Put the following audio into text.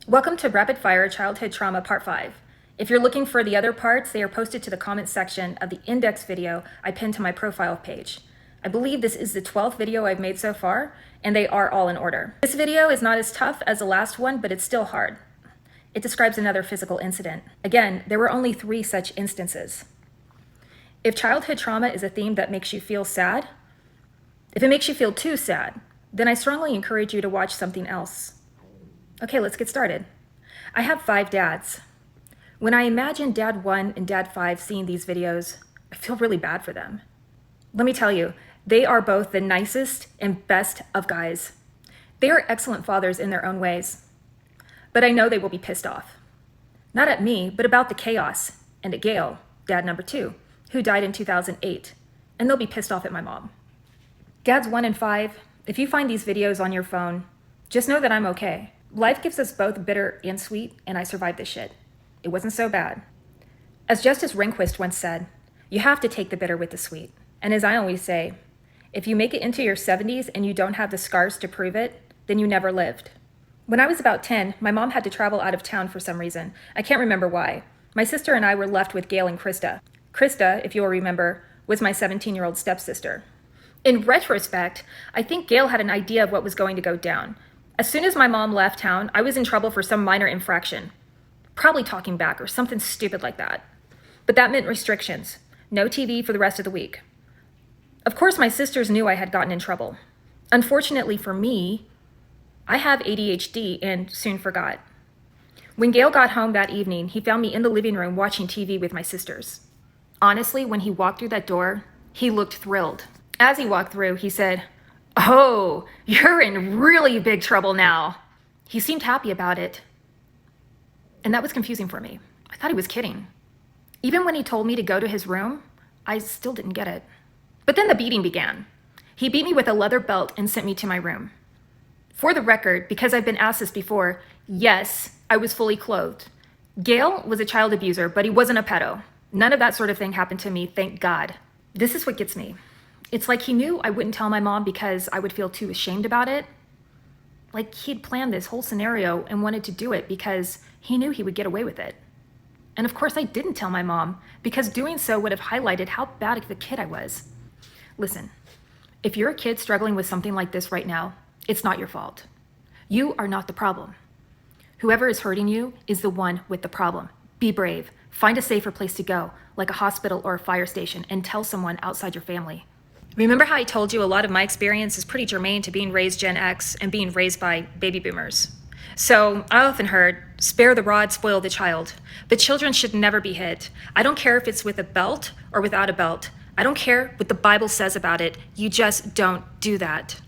Welcome to Rapid Fire Childhood Trauma Part 5. If you're looking for the other parts, they are posted to the comments section of the index video I pinned to my profile page. I believe this is the 12th video I've made so far, and they are all in order. This video is not as tough as the last one, but it's still hard. It describes another physical incident. Again, there were only 3 such instances. If childhood trauma is a theme that makes you feel sad, if it makes you feel too sad, then I strongly encourage you to watch something else. Okay, let's get started. I have 5 dads. When I imagine Dad 1 and Dad 5 seeing these videos, I feel really bad for them. Let me tell you, they are both the nicest and best of guys. They are excellent fathers in their own ways. But I know they will be pissed off. Not at me, but about the chaos, and at Gail, Dad number 2, who died in 2008, and they'll be pissed off at my mom. Dads 1 and 5, if you find these videos on your phone, just know that I'm okay. Life gives us both bitter and sweet, and I survived this shit. It wasn't so bad. As Justice Rehnquist once said, you have to take the bitter with the sweet. And as I always say, if you make it into your 70s and you don't have the scars to prove it, then you never lived. When I was about 10, my mom had to travel out of town for some reason. I can't remember why. My sister and I were left with Gail and Krista. Krista, if you'll remember, was my 17-year-old stepsister. In retrospect, I think Gail had an idea of what was going to go down. As soon as my mom left town, I was in trouble for some minor infraction. Probably talking back or something stupid like that. But that meant restrictions. No TV for the rest of the week. Of course, my sisters knew I had gotten in trouble. Unfortunately for me, I have ADHD and soon forgot. When Gail got home that evening, he found me in the living room watching TV with my sisters. Honestly, when he walked through that door, he looked thrilled. As he walked through, he said, "Oh, you're in really big trouble now." He seemed happy about it. And that was confusing for me. I thought he was kidding. Even when he told me to go to his room, I still didn't get it. But then the beating began. He beat me with a leather belt and sent me to my room. For the record, because I've been asked this before, yes, I was fully clothed. Gail was a child abuser, but he wasn't a pedo. None of that sort of thing happened to me, thank God. This is what gets me. It's like he knew I wouldn't tell my mom because I would feel too ashamed about it. Like he'd planned this whole scenario and wanted to do it because he knew he would get away with it. And of course I didn't tell my mom because doing so would have highlighted how bad of a kid I was. Listen, if you're a kid struggling with something like this right now, it's not your fault. You are not the problem. Whoever is hurting you is the one with the problem. Be brave. Find a safer place to go, like a hospital or a fire station, and tell someone outside your family. Remember how I told you a lot of my experience is pretty germane to being raised Gen X and being raised by baby boomers? So I often heard, spare the rod, spoil the child. But children should never be hit. I don't care if it's with a belt or without a belt. I don't care what the Bible says about it. You just don't do that.